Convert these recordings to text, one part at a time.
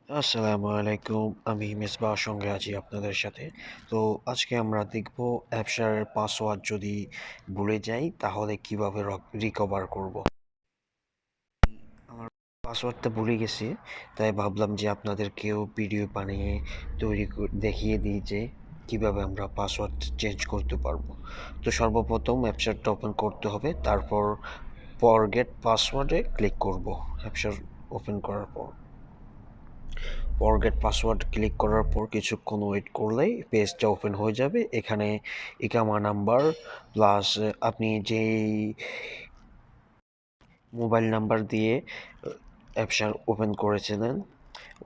আসসালামু আলাইকুম। আমি মিসবাহর সঙ্গে আছি আপনাদের সাথে। তো আজকে আমরা দেখব অ্যাপসারের পাসওয়ার্ড যদি ভুলে যাই তাহলে কিভাবে রিকভার করব। আমার পাসওয়ার্ডটা ভুলে গেছি, তাই ভাবলাম যে আপনাদেরকেও ভিডিও বানিয়ে দেখিয়ে দিই যে কিভাবে আমরা পাসওয়ার্ড চেঞ্জ করতে পারবো। তো সর্বপ্রথম অ্যাপসারটা ওপেন করতে হবে, তারপর ফরগেট পাসওয়ার্ডে ক্লিক করব। অ্যাপসার ওপেন করার পর ফরগেট পাসওয়ার্ড ক্লিক করার পর কিছুক্ষণ ওয়েট করলেই পেজটা ওপেন হয়ে যাবে। এখানে ইকামা নাম্বার প্লাস আপনি যেই মোবাইল নাম্বার দিয়ে অ্যাপসার ওপেন করেছিলেন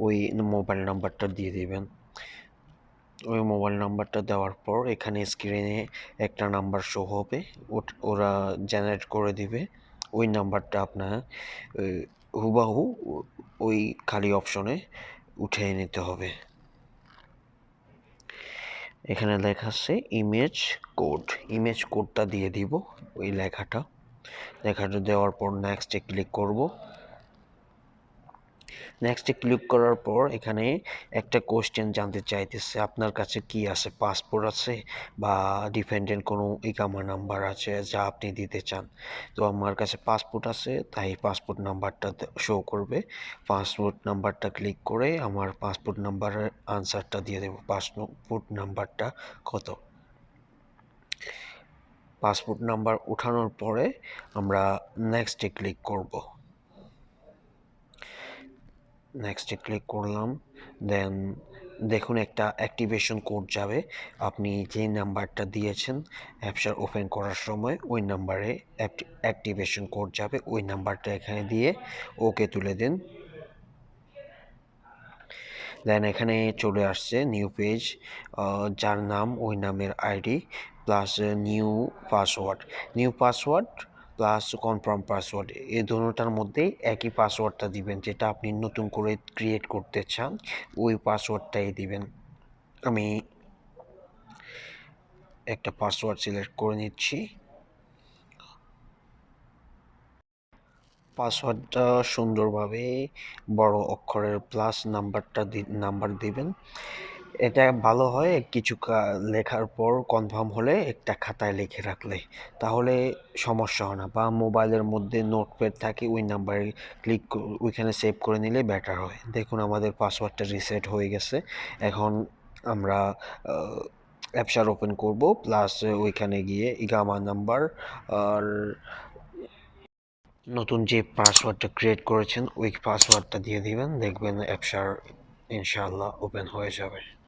ওই মোবাইল নাম্বারটা দিয়ে দিবেন। ওই মোবাইল নাম্বারটা দেওয়ার পর এখানে স্ক্রিনে একটা নাম্বার শো হবে, ওরা জেনারেট করে দিবে। ওই নাম্বারটা আপনার হুবাহু ওই খালি অপশনে উঠিয়ে নিতে হবে। এখানে লেখা আছে ইমেজ কোডটা দিয়ে দিব। ওই লেখাটা দেওয়ার পর নেক্সটে ক্লিক করব। নেক্সটে ক্লিক করার পর এখানে একটা কোশ্চেন জানতে চাইতেছে আপনার কাছে কি আছে, পাসপোর্ট আছে বা ডিপেন্ডেন্ট কোনো ইকামা নাম্বার আছে যা আপনি দিতে চান। তো আমার কাছে পাসপোর্ট আছে, তাই পাসপোর্ট নাম্বারটা শো করবে। পাসপোর্ট নাম্বারটা ক্লিক করে আমার পাসপোর্ট নাম্বারের আনসারটা দিয়ে দেবো। পাসপোর্ট নাম্বারটা কত? পাসপোর্ট নাম্বার উঠানোর পরে আমরা নেক্সটে ক্লিক করব। নেক্সটে ক্লিক করলাম, দেন দেখুন একটা অ্যাক্টিভেশন কোড যাবে। আপনি যে নাম্বারটা দিয়েছেন অ্যাপসার ওপেন করার সময় ওই নাম্বারে অ্যাক্টিভেশন কোড যাবে। ওই নাম্বারটা এখানে দিয়ে ওকে তুলে দিন। দেন এখানে চলে আসছে নিউ পেজ, যার নাম ওই নামের ID plus new password. New password plus confirm password, এই দুটোটার মধ্যেই একই পাসওয়ার্ডটা দিবেন, যেটা আপনি নতুন করে ক্রিয়েট করতে চান ওই পাসওয়ার্ডটাই দিবেন। আমি একটা পাসওয়ার্ড সিলেক্ট করে নিচ্ছি। পাসওয়ার্ডটা সুন্দরভাবে বড় অক্ষরের প্লাস নাম্বার দিবেন। এটা ভালো হয় কিছু লেখার পর কনফার্ম হলে একটা খাতায় লিখে রাখলে, তাহলে সমস্যা হয় না। বা মোবাইলের মধ্যে নোটপ্যাড থাকে, ওই নাম্বারে ওইখানে সেভ করে নিলে বেটার হয়। দেখুন আমাদের পাসওয়ার্ডটা রিসেট হয়ে গেছে। এখন আমরা অ্যাপসার ওপেন করব, প্লাস ওইখানে গিয়ে ইকামা নাম্বার আর নতুন যে পাসওয়ার্ডটা ক্রিয়েট করেছেন ওই পাসওয়ার্ডটা দিয়ে দিবেন। দেখবেন অ্যাপসার ইনশাআল্লাহ ওপেন হয়ে যাবে।